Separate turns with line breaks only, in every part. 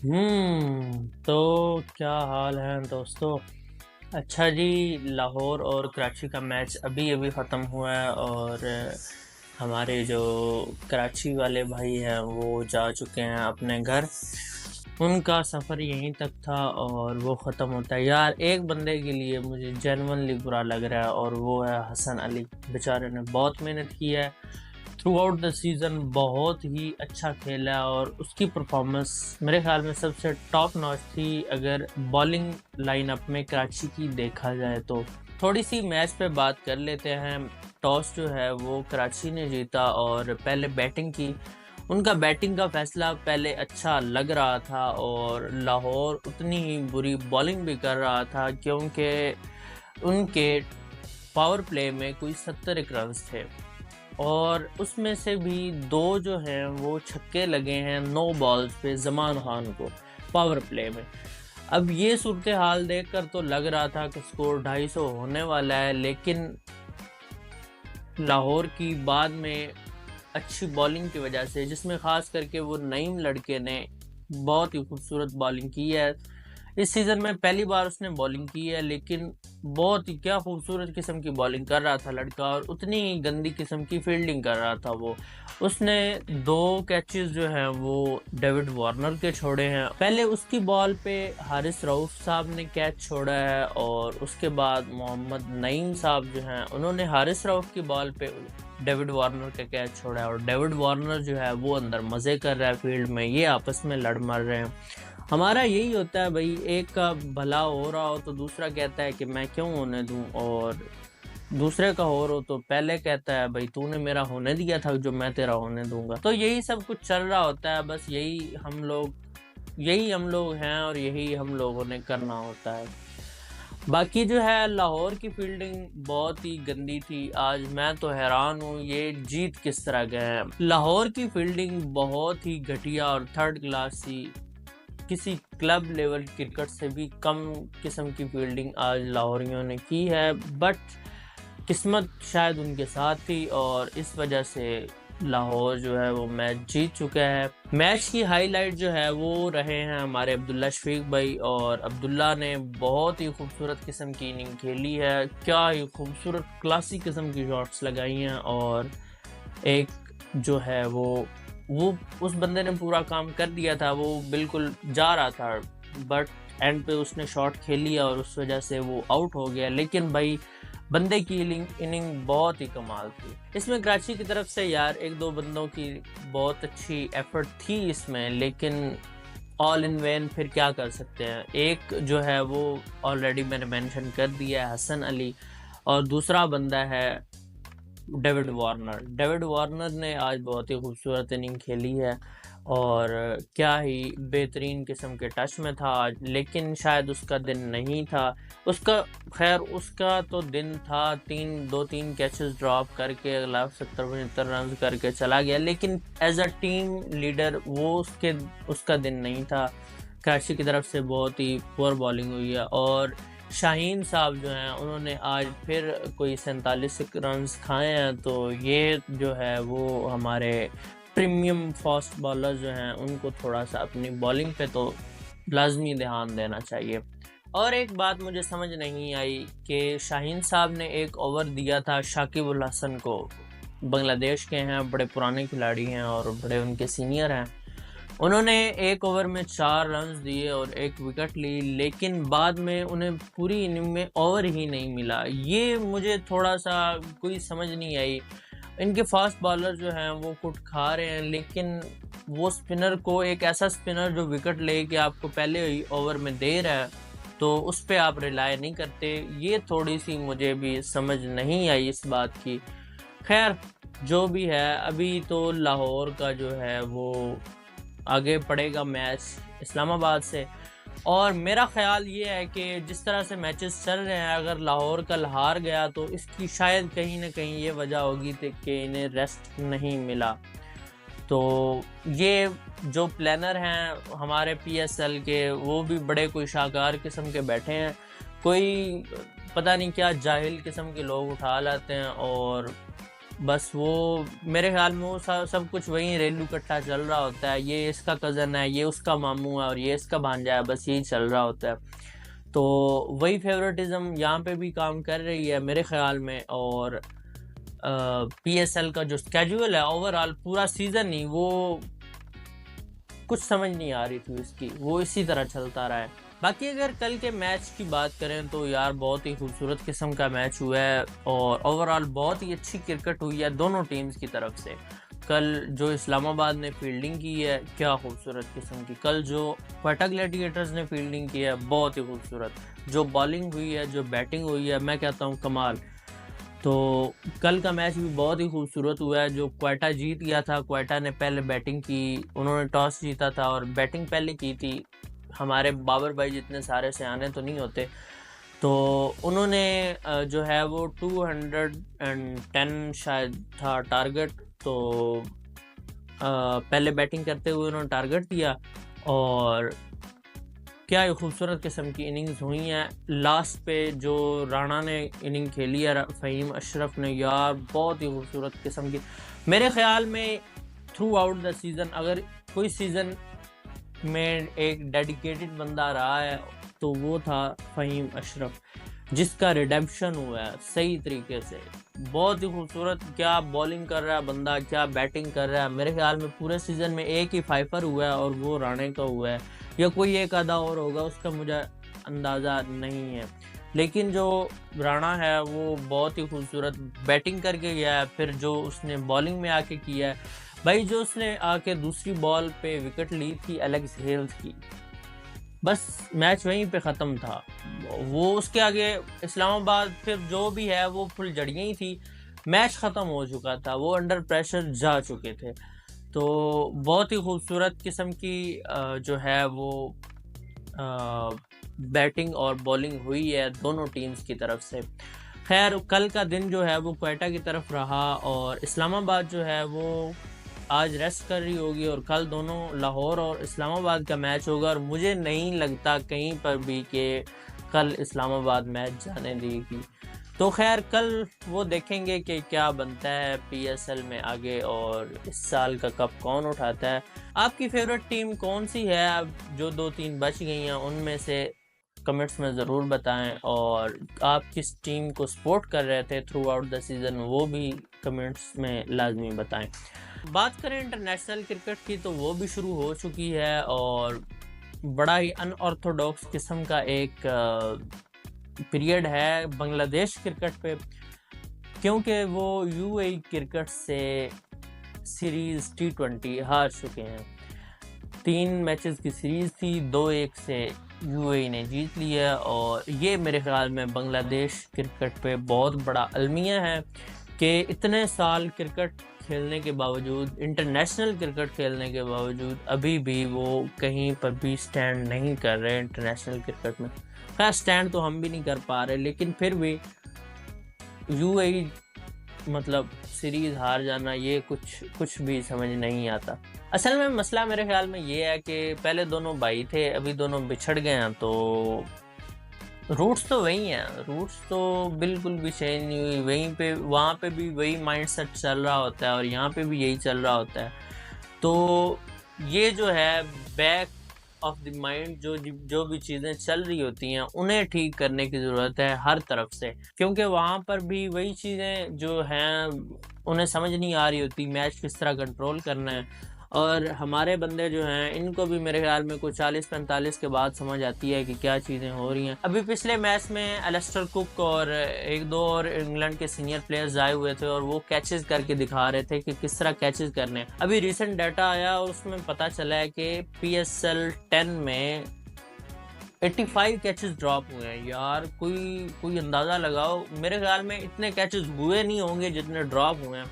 तो क्या हाल है दोस्तों। अच्छा जी, लाहौर और कराची का मैच अभी अभी ख़त्म हुआ है और हमारे जो कराची वाले भाई हैं वो जा चुके हैं अपने घर। उनका सफ़र यहीं तक था और वो ख़त्म होता है। यार, एक बंदे के लिए मुझे जेन्युइनली बुरा लग रहा है और वो है हसन अली। बेचारे ने बहुत मेहनत की है, थ्रू आउट द सीज़न बहुत ही अच्छा खेला और उसकी परफॉर्मेंस मेरे ख्याल में सबसे टॉप नॉच थी अगर बॉलिंग लाइनअप में कराची की देखा जाए तो। थोड़ी सी मैच पे बात कर लेते हैं। टॉस जो है वो कराची ने जीता और पहले बैटिंग की। उनका बैटिंग का फैसला पहले अच्छा लग रहा था और लाहौर उतनी ही बुरी बॉलिंग भी कर रहा था क्योंकि उनके पावर प्ले में कोई 70 रन्स थे और उसमें से भी 2 जो हैं वो छक्के लगे हैं 9 बॉल्स पे ज़मान खान को पावर प्ले में। अब ये सूरत हाल देखकर तो लग रहा था कि स्कोर 250 होने वाला है, लेकिन लाहौर की बाद में अच्छी बॉलिंग की वजह से, जिसमें ख़ास करके वो नईम लड़के ने बहुत ही खूबसूरत बॉलिंग की है। इस सीज़न में पहली बार उसने बॉलिंग की है, लेकिन बहुत ही क्या खूबसूरत किस्म की बॉलिंग कर रहा था लड़का और उतनी ही गंदी किस्म की फील्डिंग कर रहा था वो। उसने 2 कैचेस जो हैं वो डेविड वार्नर के छोड़े हैं। पहले उसकी बॉल पे हारिस रऊफ साहब ने कैच छोड़ा है और उसके बाद मोहम्मद नईम साहब जो हैं उन्होंने हारिस रऊफ की बॉल पे डेविड वार्नर का कैच छोड़ा है और डेविड वार्नर जो है वो अंदर मज़े कर रहा है फील्ड में, ये आपस में लड़ मर रहे हैं। हमारा यही होता है भाई, एक का भला हो रहा हो तो दूसरा कहता है कि मैं क्यों होने दूं, और दूसरे का हो तो पहले कहता है भाई तूने मेरा होने दिया था जो मैं तेरा होने दूंगा। तो यही सब कुछ चल रहा होता है, बस यही हम लोग हैं और यही हम लोगों ने करना होता है। बाकी जो है लाहौर की फील्डिंग बहुत ही गंदी थी। आज मैं तो हैरान हूँ ये जीत किस तरह गए हैं। लाहौर की फील्डिंग बहुत ही घटिया और थर्ड क्लास थी। किसी क्लब लेवल क्रिकेट से भी कम किस्म की फील्डिंग आज लाहौरियों ने की है, बट किस्मत शायद उनके साथ थी और इस वजह से लाहौर जो है वो मैच जीत चुका है। मैच की हाईलाइट जो है वो रहे हैं हमारे अब्दुल्ला शफीक भाई, और अब्दुल्ला ने बहुत ही खूबसूरत किस्म की इनिंग खेली है। क्या ही खूबसूरत क्लासिक किस्म की शॉट्स लगाई हैं और एक जो है वो उस बंदे ने पूरा काम कर दिया था। वो बिल्कुल जा रहा था बट एंड पे उसने शॉट खेल लिया और उस वजह से वो आउट हो गया। लेकिन भाई बंदे की इनिंग बहुत ही कमाल थी। इसमें कराची की तरफ से यार 1-2 बंदों की बहुत अच्छी एफर्ट थी इसमें, लेकिन ऑल इन वैन फिर क्या कर सकते हैं। एक जो है वो ऑलरेडी मैंने मेंशन कर दिया है, हसन अली, और दूसरा बंदा है डेविड वार्नर। डेविड वार्नर ने आज बहुत ही खूबसूरत इनिंग खेली है और क्या ही बेहतरीन किस्म के टच में था आज, लेकिन शायद उसका दिन नहीं था। उसका तो दिन था, 2-3 कैचेस ड्रॉप करके लास्ट 70-75 रन करके चला गया, लेकिन एज अ टीम लीडर वो उसका दिन नहीं था। कराची की तरफ से बहुत ही पुअर बॉलिंग हुई है और शाहीन साहब जो हैं उन्होंने आज फिर कोई 47 रन्स खाए हैं। तो ये जो है वो हमारे प्रीमियम फास्ट बॉलर जो हैं उनको थोड़ा सा अपनी बॉलिंग पे तो लाजमी ध्यान देना चाहिए। और एक बात मुझे समझ नहीं आई कि शाहीन साहब ने एक ओवर दिया था शाकिब उल हसन को। बांग्लादेश के हैं, बड़े पुराने खिलाड़ी हैं और बड़े उनके सीनियर हैं। उन्होंने एक ओवर में 4 रन्स दिए और 1 विकेट ली, लेकिन बाद में उन्हें पूरी इनिंग में ओवर ही नहीं मिला। ये मुझे थोड़ा सा कोई समझ नहीं आई। इनके फास्ट बॉलर जो हैं वो कुट खा रहे हैं, लेकिन वो स्पिनर को, एक ऐसा स्पिनर जो विकेट ले के आपको पहले ही ओवर में दे रहा है, तो उस पे आप रिलाय नहीं करते। ये थोड़ी सी मुझे भी समझ नहीं आई इस बात की। खैर, जो भी है, अभी तो लाहौर का जो है वो आगे पड़ेगा मैच इस्लामाबाद से, और मेरा ख़्याल ये है कि जिस तरह से मैचेस चल रहे हैं, अगर लाहौर कल हार गया तो इसकी शायद कहीं न कहीं ये वजह होगी थी कि इन्हें रेस्ट नहीं मिला। तो ये जो प्लानर हैं हमारे पीएसएल के, वो भी बड़े कोई शाहकार किस्म के बैठे हैं। कोई पता नहीं क्या जाहिल किस्म के लोग उठा लाते हैं और बस वो मेरे ख्याल में वो सब कुछ वहीं रेलू कट्टा चल रहा होता है, ये इसका कज़न है, ये उसका मामू है और ये इसका भांजा है, बस यही चल रहा होता है। तो वही फेवरेटिज्म यहाँ पे भी काम कर रही है मेरे ख्याल में। और पीएसएल का जो स्केड्यूल है ओवरऑल पूरा सीज़न ही वो कुछ समझ नहीं आ रही थी उसकी, वो इसी तरह चलता रहा है। बाकी अगर कल के मैच की बात करें तो यार बहुत ही खूबसूरत किस्म का मैच हुआ है और ओवरऑल बहुत ही अच्छी क्रिकेट हुई है दोनों टीम्स की तरफ से। कल जो इस्लामाबाद ने फील्डिंग की है क्या खूबसूरत किस्म की, कल जो क्वेटा ग्लैडिएटर्स ने फील्डिंग की है बहुत ही खूबसूरत, जो बॉलिंग हुई है, जो बैटिंग हुई है, मैं कहता हूँ कमाल। तो कल का मैच भी बहुत ही खूबसूरत हुआ है। जो क्वेटा जीत गया था, क्वेटा ने पहले बैटिंग की, उन्होंने टॉस जीता था और बैटिंग पहले की थी। हमारे बाबर भाई जितने सारे सियाने तो नहीं होते, तो उन्होंने जो है वो 210 शायद था टारगेट, तो पहले बैटिंग करते हुए उन्होंने टारगेट दिया और क्या ही खूबसूरत किस्म की इनिंग्स हुई हैं। लास्ट पे जो राणा ने इनिंग खेली है, फ़हीम अशरफ ने, यार बहुत ही खूबसूरत किस्म की। मेरे ख्याल में थ्रू आउट द सीज़न अगर कोई सीज़न में एक डेडिकेटेड बंदा रहा है तो वो था फ़हीम अशरफ, जिसका रिडेम्पशन हुआ है सही तरीके से। बहुत ही खूबसूरत, क्या बॉलिंग कर रहा है बंदा, क्या बैटिंग कर रहा है। मेरे ख्याल में पूरे सीज़न में एक ही फाइफर हुआ है और वो राणे का हुआ है, या कोई एक आधा और होगा, उसका मुझे अंदाज़ा नहीं है। लेकिन जो राणा है वो बहुत ही खूबसूरत बैटिंग करके गया है। फिर जो उसने बॉलिंग में आके किया है भाई, जो उसने आके दूसरी बॉल पे विकेट ली थी एलेक्स हेल्स की, बस मैच वहीं पे ख़त्म था। वो उसके आगे इस्लामाबाद फिर जो भी है वो फुल जड़ियाँ ही थी, मैच ख़त्म हो चुका था, वो अंडर प्रेशर जा चुके थे। तो बहुत ही खूबसूरत किस्म की जो है वो बैटिंग और बॉलिंग हुई है दोनों टीम्स की तरफ से। खैर कल का दिन जो है वो क्वेटा की तरफ रहा और इस्लामाबाद जो है वो आज रेस्ट कर रही होगी और कल दोनों लाहौर और इस्लामाबाद का मैच होगा। और मुझे नहीं लगता कहीं पर भी कि कल इस्लामाबाद मैच जाने देगी। तो खैर कल वो देखेंगे कि क्या बनता है पीएसएल में आगे और इस साल का कप कौन उठाता है। आपकी फेवरेट टीम कौन सी है? अब जो 2-3 बच गई हैं उनमें से कमेंट्स में ज़रूर बताएं, और आप किस टीम को सपोर्ट कर रहे थे थ्रू आउट द सीज़न वो भी कमेंट्स में लाजमी बताएं। बात करें इंटरनेशनल क्रिकेट की तो वो भी शुरू हो चुकी है और बड़ा ही अनऑर्थोडॉक्स किस्म का एक पीरियड है बांग्लादेश क्रिकेट पे, क्योंकि वो यूएई क्रिकेट से सीरीज़ T20 हार चुके हैं। 3 मैचेस की सीरीज़ थी, 2-1 से यूएई ने जीत लिया और ये मेरे ख्याल में बांग्लादेश क्रिकेट पे बहुत बड़ा अलमिया है कि इतने साल क्रिकेट खेलने के बावजूद, इंटरनेशनल क्रिकेट खेलने के बावजूद अभी भी वो कहीं पर भी स्टैंड नहीं कर रहे इंटरनेशनल क्रिकेट में। खैर स्टैंड तो हम भी नहीं कर पा रहे, लेकिन फिर भी यूएई मतलब सीरीज़ हार जाना ये कुछ भी समझ नहीं आता। असल में मसला मेरे ख्याल में ये है कि पहले दोनों भाई थे, अभी दोनों बिछड़ गए हैं, तो रूट्स तो वही हैं, रूट्स तो बिल्कुल भी चेंज नहीं हुई। वहीं पे वहाँ पे भी वही माइंडसेट चल रहा होता है और यहाँ पे भी यही चल रहा होता है। तो ये जो है बैक ऑफ द माइंड जो भी चीज़ें चल रही होती हैं उन्हें ठीक करने की ज़रूरत है हर तरफ से, क्योंकि वहाँ पर भी वही चीज़ें जो हैं उन्हें समझ नहीं आ रही होती मैच किस तरह कंट्रोल करना है। और हमारे बंदे जो हैं इनको भी मेरे ख्याल में कुछ 40-45 के बाद समझ आती है कि क्या चीज़ें हो रही हैं। अभी पिछले मैच में एलिस्टर कुक और 1-2 और इंग्लैंड के सीनियर प्लेयर्स आए हुए थे और वो कैचेस करके दिखा रहे थे कि किस तरह कैचेस करने हैं। अभी रिसेंट डाटा आया और उसमें पता चला है कि PSL 10 में 85 कैचेस ड्रॉप हुए हैं। यार कोई अंदाज़ा लगाओ, मेरे ख्याल में इतने कैचेस हुए नहीं होंगे जितने ड्रॉप हुए हैं।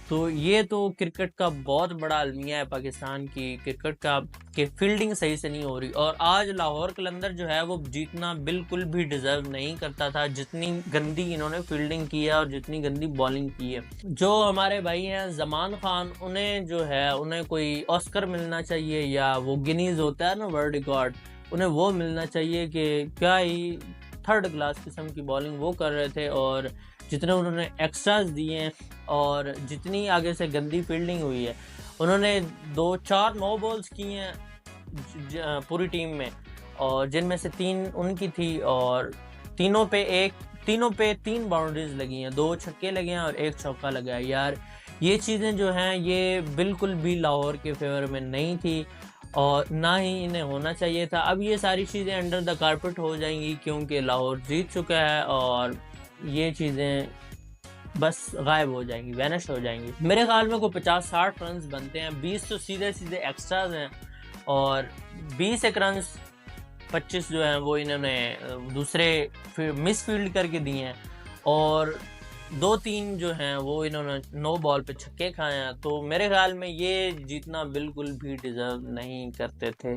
तो ये तो क्रिकेट का बहुत बड़ा अलमिया है पाकिस्तान की क्रिकेट का कि फील्डिंग सही से नहीं हो रही। और आज लाहौर कलंदर जो है वो जीतना बिल्कुल भी डिज़र्व नहीं करता था, जितनी गंदी इन्होंने फील्डिंग की है और जितनी गंदी बॉलिंग की है। जो हमारे भाई हैं ज़मान खान, उन्हें जो है उन्हें कोई ऑस्कर मिलना चाहिए, या वो गिनीज होता है ना वर्ल्ड रिकॉर्ड, उन्हें वो मिलना चाहिए कि क्या ही थर्ड क्लास किस्म की बॉलिंग वो कर रहे थे। और जितने उन्होंने एक्स्ट्राज दिए हैं और जितनी आगे से गंदी फील्डिंग हुई है, उन्होंने 2-4 नो बॉल्स की हैं पूरी टीम में, और जिनमें से 3 उनकी थी, और तीनों पे 3 बाउंड्रीज लगी हैं, 2 छक्के लगे हैं और 1 चौका लगा है। यार ये चीज़ें जो हैं ये बिल्कुल भी लाहौर के फेवर में नहीं थी और ना ही इन्हें होना चाहिए था। अब ये सारी चीज़ें अंडर द कारपेट हो जाएंगी क्योंकि लाहौर जीत चुका है और ये चीज़ें बस गायब हो जाएंगी, वैनिश हो जाएंगी। मेरे ख्याल में कोई 50-60 रन बनते हैं, 20 तो सीधे सीधे एक्स्ट्राज हैं और 20 एक रन 25 जो हैं वो इन्होंने दूसरे मिस फील्ड करके दिए हैं और 2-3 जो हैं वो इन्होंने नो बॉल पे छक्के खाए हैं। तो मेरे ख्याल में ये जीतना बिल्कुल भी डिज़र्व नहीं करते थे,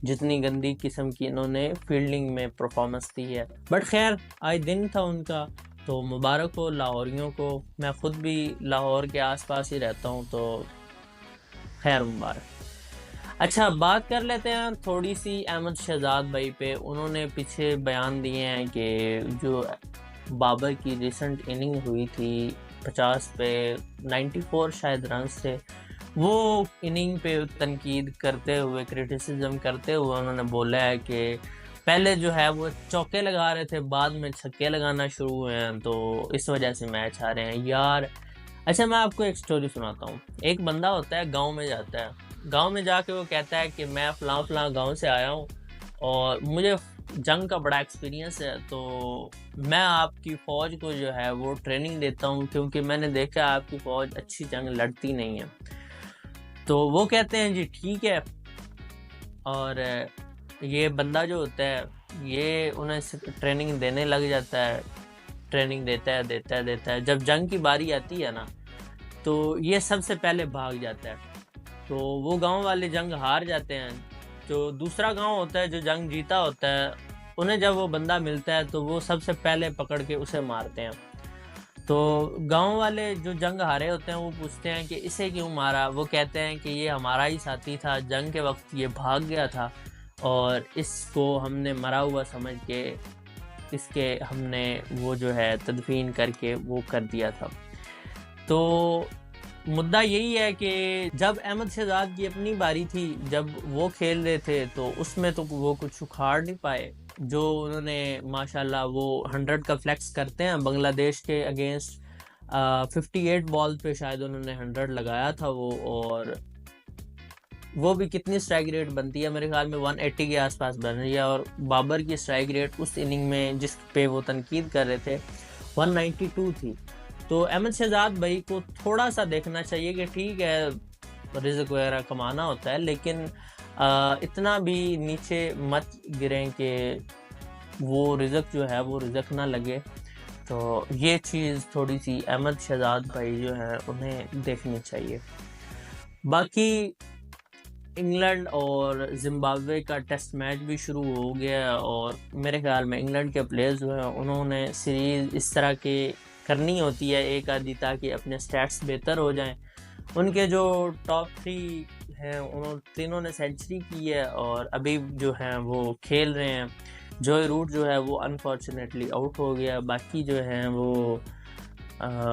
जितनी गंदी किस्म की इन्होंने फील्डिंग में परफॉर्मेंस दी है। बट खैर आज दिन था उनका, तो मुबारक हो लाहौरियों को। मैं ख़ुद भी लाहौर के आसपास ही रहता हूँ, तो खैर मुबारक। अच्छा, बात कर लेते हैं थोड़ी सी अहमद शहजाद भाई पे। उन्होंने पीछे बयान दिए हैं कि जो बाबर की रिसेंट इनिंग हुई थी 50 पे 94 शायद रन थे, वो इनिंग पे तनकीद करते हुए, क्रिटिसिज्म करते हुए उन्होंने बोला है कि पहले जो है वो चौके लगा रहे थे, बाद में छक्के लगाना शुरू हुए हैं, तो इस वजह से मैच हारे हैं। यार अच्छा, मैं आपको एक स्टोरी सुनाता हूँ। एक बंदा होता है, गांव में जाता है, गांव में जाके वो कहता है कि मैं फ़लाँ गांव से आया हूँ और मुझे जंग का बड़ा एक्सपीरियंस है, तो मैं आपकी फ़ौज को जो है वो ट्रेनिंग देता हूँ क्योंकि मैंने देखा आपकी फ़ौज अच्छी जंग लड़ती नहीं है। तो वो कहते हैं जी ठीक है, और ये बंदा जो होता है ये उन्हें ट्रेनिंग देने लग जाता है, ट्रेनिंग देता है। जब जंग की बारी आती है ना, तो ये सबसे पहले भाग जाता है। तो वो गांव वाले जंग हार जाते हैं, जो दूसरा गांव होता है जो जंग जीता होता है, उन्हें जब वो बंदा मिलता है तो वो सबसे पहले पकड़ के उसे मारते हैं। तो गांव वाले जो जंग हारे होते हैं वो पूछते हैं कि इसे क्यों मारा। वो कहते हैं कि ये हमारा ही साथी था, जंग के वक्त ये भाग गया था और इसको हमने मरा हुआ समझ के इसके हमने वो जो है तदफीन करके वो कर दिया था। तो मुद्दा यही है कि जब अहमद शहजाद की अपनी बारी थी, जब वो खेल रहे थे, तो उसमें तो वो कुछ उखाड़ नहीं पाए। जो उन्होंने माशाल्लाह वो 100 का फ्लेक्स करते हैं बांग्लादेश के अगेंस्ट, 58 बॉल पे शायद उन्होंने 100 लगाया था वो, और वो भी कितनी स्ट्राइक रेट बनती है, मेरे ख्याल में 180 के आसपास बन रही है, और बाबर की स्ट्राइक रेट उस इनिंग में जिस पे वो तनकीद कर रहे थे 192 थी। तो अहमद शहजाद भाई को थोड़ा सा देखना चाहिए कि ठीक है रिज़्क वगैरह कमाना होता है, लेकिन इतना भी नीचे मत गिरें कि वो रिज़्क जो है वो रिज़्क ना लगे। तो ये चीज़ थोड़ी सी अहमद शहजाद भाई जो है उन्हें देखनी चाहिए। बाकी इंग्लैंड और ज़िम्बाब्वे का टेस्ट मैच भी शुरू हो गया और मेरे ख्याल में इंग्लैंड के प्लेयर्स जो हैं उन्होंने सीरीज़ इस तरह के करनी होती है एक आधी, ताकि अपने स्टैट्स बेहतर हो जाएं। उनके जो टॉप 3 हैं उन्होंने तीनों ने सेंचुरी की है और अभी जो हैं वो खेल रहे हैं। जॉय रूट जो है वो अनफॉर्चुनेटली आउट हो गया, बाकी जो हैं वो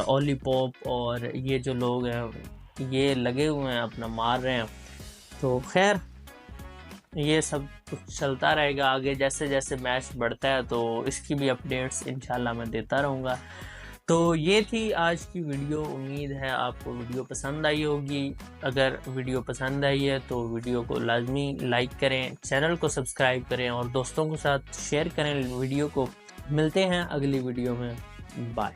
ओली पॉप और ये जो लोग हैं ये लगे हुए हैं, अपना मार रहे हैं। तो खैर ये सब कुछ चलता रहेगा आगे, जैसे जैसे मैच बढ़ता है तो इसकी भी अपडेट्स इंशाल्लाह मैं देता रहूँगा। तो ये थी आज की वीडियो, उम्मीद है आपको वीडियो पसंद आई होगी। अगर वीडियो पसंद आई है तो वीडियो को लाजमी लाइक करें, चैनल को सब्सक्राइब करें और दोस्तों के साथ शेयर करें वीडियो को। मिलते हैं अगली वीडियो में, बाय।